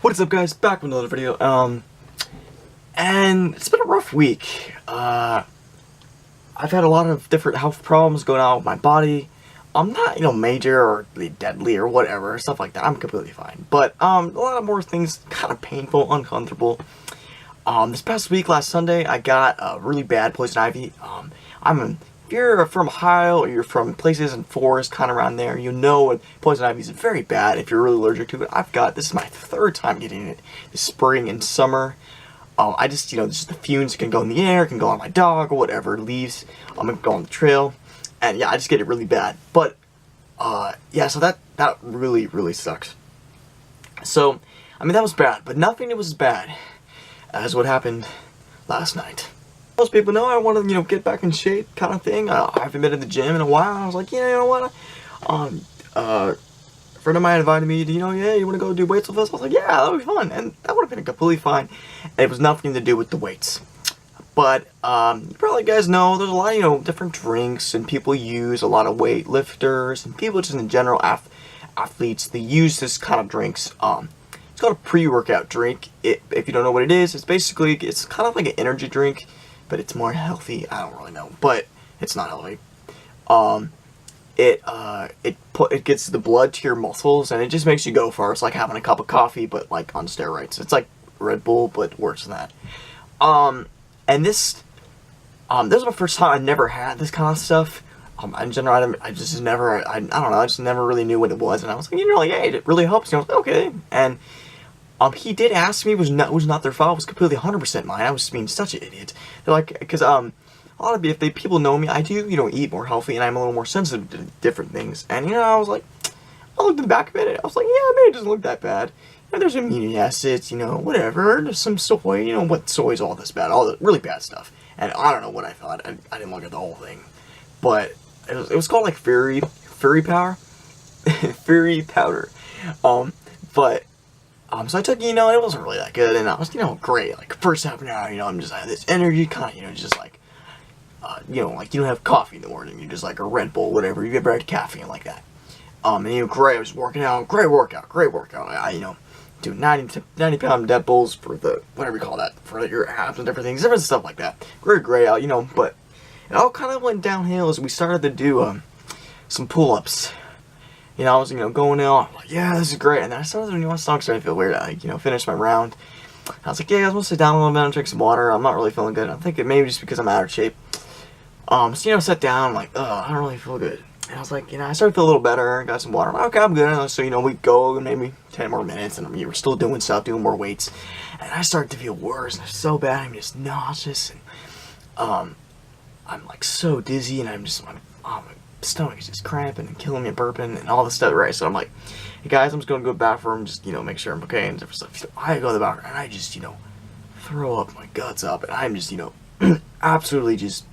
What is up, guys? Back with another video. And it's been a rough week. I've had a lot of different health problems going on with my body. I'm not, major or deadly or whatever, stuff like that. I'm completely fine. But, a lot of more things kind of painful, uncomfortable. This past week, last Sunday, I got a really bad poison ivy. If you're from Ohio or you're from places in forest kind of around there, you know poison ivy is very bad if you're really allergic to it. This is my third time getting it this spring and summer. Just the fumes can go in the air, can go on my dog or whatever, leaves, I'm gonna go on the trail, and yeah, I just get it really bad. But, so that really, really sucks. So, that was bad, but nothing was as bad as what happened last night. Most people know I want to, get back in shape kind of thing. I haven't been to the gym in a while. I was like, yeah, you know what? A friend of mine invited me to, yeah, you want to go do weights with us? I was like, yeah, that would be fun. And that would have been completely fine. And it was nothing to do with the weights. But, you probably guys know there's a lot of, different drinks and people use, a lot of weight lifters and people just in general, athletes, they use this kind of drinks. It's called a pre-workout drink. If you don't know what it is, it's kind of like an energy drink, but it's more healthy. I don't really know, but it's not healthy. It gets the blood to your muscles, and it just makes you go far. It's like having a cup of coffee, but like on steroids. It's like Red Bull, but worse than that. And this was my first time. I never had this kind of stuff. In general, I just never really knew what it was, and I was like, hey, it really helps. I was like, okay, and he did ask me, it was not their fault, it was completely 100% mine. I was being such an idiot. They're like, because a lot of people know me, I do, eat more healthy, and I'm a little more sensitive to different things. And, I was like, I looked at the back of it, I was like, yeah, maybe it doesn't look that bad. There's amino acids, whatever, there's some soy, what soy's all this bad, all the really bad stuff. And I don't know what I thought, I didn't look at the whole thing. But, it was called, like, fairy power? Fairy powder. So I took, it wasn't really that good, and I was, great, like, first half an hour, I'm just, I have this energy, kind of, just like, like, you don't have coffee in the morning, you're just like a Red Bull, whatever, you ever had caffeine like that, and, great, I was working out, great workout, I, do 90-pound dead bulls for the, whatever you call that, for your abs and different things, different stuff like that, great out, but it all kind of went downhill as we started to do, some pull-ups. I was, going out, I'm like, yeah, this is great. And then I started, my stomach started to feel weird. I, finished my round. I was like, yeah, I was going to sit down a little bit and drink some water. I'm not really feeling good. I think it maybe just because I'm out of shape. So, sat down, I'm like, I don't really feel good. And I was like, I started to feel a little better. Got some water. I'm like, okay, I'm good. So, we go maybe 10 more minutes. And we were still doing stuff, doing more weights. And I started to feel worse. And it's so bad. I'm just nauseous. And, I'm like so dizzy. And I'm just, my stomach is just cramping and killing me and burping and all this stuff, right? So I'm like, hey guys, I'm just gonna go to the bathroom, just, make sure I'm okay and different stuff. So I go to the bathroom and I just, throw up my guts up, and I'm just, absolutely just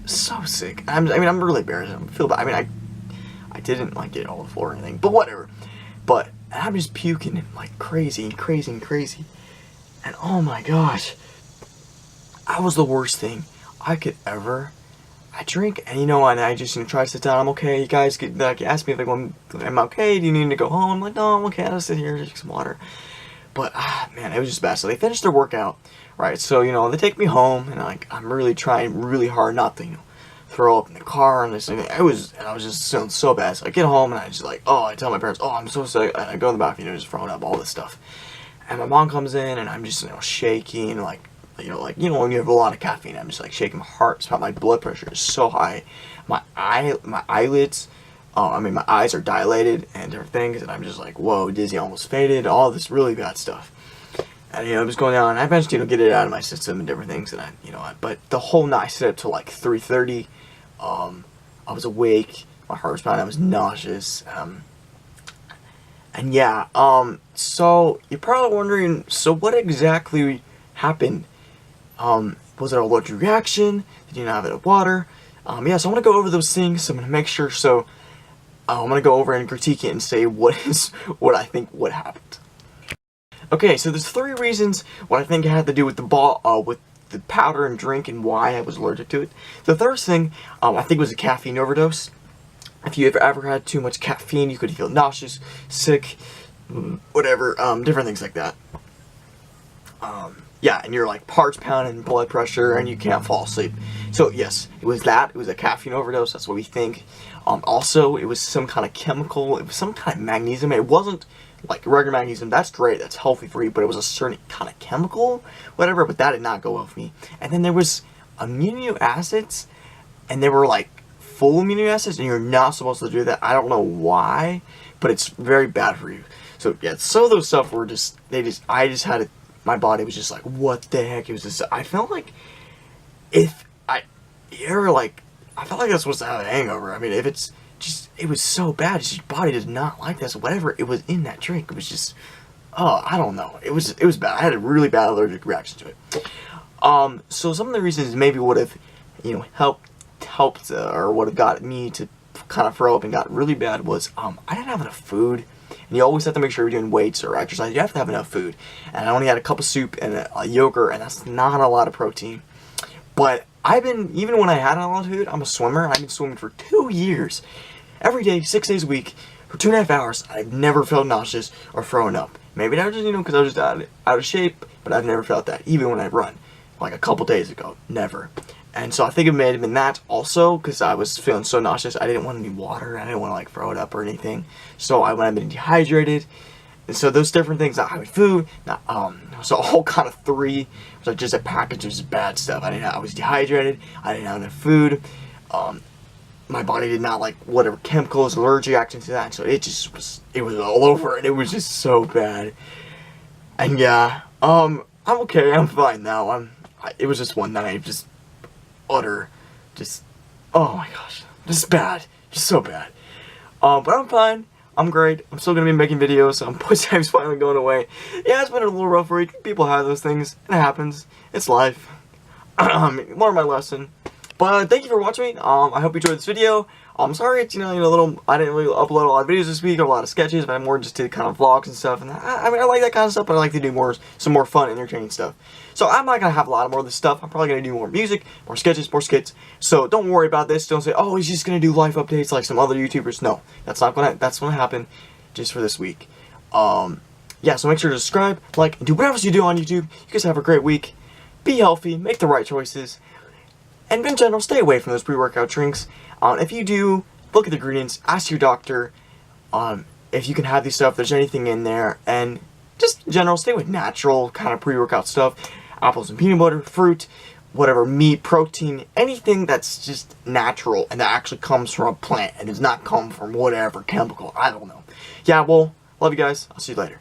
so sick. I'm really embarrassed. I feel bad. I didn't like get all the floor or anything, but whatever. But I'm just puking like crazy. And oh my gosh, that was the worst thing I could ever. I drink, and and I just try to sit down. I'm okay. You guys ask me if I'm okay. Do you need to go home? I'm like, no, I'm okay. I'll just sit here and drink some water. But man, it was just bad. So they finished their workout, right? So they take me home, and I'm really trying really hard not to throw up in the car and this and that. I was just feeling so bad. So I get home and I just I tell my parents, I'm so sick. I go in the bathroom, just throwing up all this stuff. And my mom comes in, and I'm just shaking when you have a lot of caffeine, I'm just like shaking my heart. My blood pressure is so high. My eyelids, my eyes are dilated and different things, and I'm just like, whoa, dizzy, almost faded, all this really bad stuff. And I'm just going down, and I eventually get it out of my system and different things, and but the whole night I stayed up till like 3:30. I was awake, my heart was pounding, I was nauseous. And yeah, so you're probably wondering, so what exactly happened? Was it an allergic reaction? Did you not have enough water? So I want to go over those things. So I'm going to make sure. So I'm going to go over and critique it and say what I think what happened. Okay, so there's 3 reasons what I think it had to do with with the powder and drink and why I was allergic to it. The first thing, I think was a caffeine overdose. If you ever had too much caffeine, you could feel nauseous, sick, whatever, different things like that. Yeah, and you're like heart's pounding, blood pressure, and you can't fall asleep. So yes, it was that. It was a caffeine overdose. That's what we think. Also, it was some kind of chemical. It was some kind of magnesium. It wasn't like regular magnesium. That's great. That's healthy for you. But it was a certain kind of chemical, whatever. But that did not go well with me. And then there was amino acids, and they were like full amino acids, and you're not supposed to do that. I don't know why, but it's very bad for you. So yeah, some of those stuff were just I just had it. My body was just like, what the heck? It was just, I felt like I felt like I was supposed to have a hangover. I mean, if it's just, it was so bad. Just your body did not like this. Whatever it was in that drink, it was just, oh, I don't know. It was bad. I had a really bad allergic reaction to it. So some of the reasons maybe would have, helped or would have got me to kind of throw up and got really bad was, I didn't have enough food. And you always have to make sure you're doing weights or exercise. You have to have enough food. And I only had a cup of soup and a yogurt, and that's not a lot of protein. But even when I had a lot of food, I'm a swimmer. I've been swimming for 2 years. Every day, 6 days a week, for 2.5 hours. I've never felt nauseous or throwing up. Maybe that was just, because I was just out of shape, but I've never felt that. Even when I run, like a couple days ago. Never. And so I think it may have been that also, because I was feeling so nauseous. I didn't want any water. I didn't want to like throw it up or anything. So I would have been dehydrated. And so those different things, not having food, so all kind of three. It was like just a package of just bad stuff. I was dehydrated. I didn't have enough food. My body did not like whatever chemicals, allergic reaction to that. So it was all over, and it was just so bad. And yeah, I'm okay. I'm fine now. It was just one night, oh my gosh, just bad, just so bad. But I'm fine. I'm great. I'm still gonna be making videos. Push time's finally going away. Yeah, it's been a little rough week. People have those things. It happens. It's life. Learn my lesson. But thank you for watching. I hope you enjoyed this video. I'm sorry it's, a little, I didn't really upload a lot of videos this week, or a lot of sketches, but I more just did kind of vlogs and stuff, and I mean, I like that kind of stuff, but I like to do some more fun, entertaining stuff. So I'm not going to have a lot more of this stuff. I'm probably going to do more music, more sketches, more skits, so don't worry about this. Don't say, oh, he's just going to do life updates like some other YouTubers. No, that's going to happen just for this week. Yeah, so make sure to subscribe, like, and do whatever else you do on YouTube. You guys have a great week. Be healthy, make the right choices. And in general, stay away from those pre-workout drinks. If you do, look at the ingredients, ask your doctor if you can have these stuff, if there's anything in there, and just in general, stay with natural kind of pre-workout stuff. Apples and peanut butter, fruit, whatever, meat, protein, anything that's just natural and that actually comes from a plant and does not come from whatever chemical, I don't know. Yeah, well, love you guys. I'll see you later.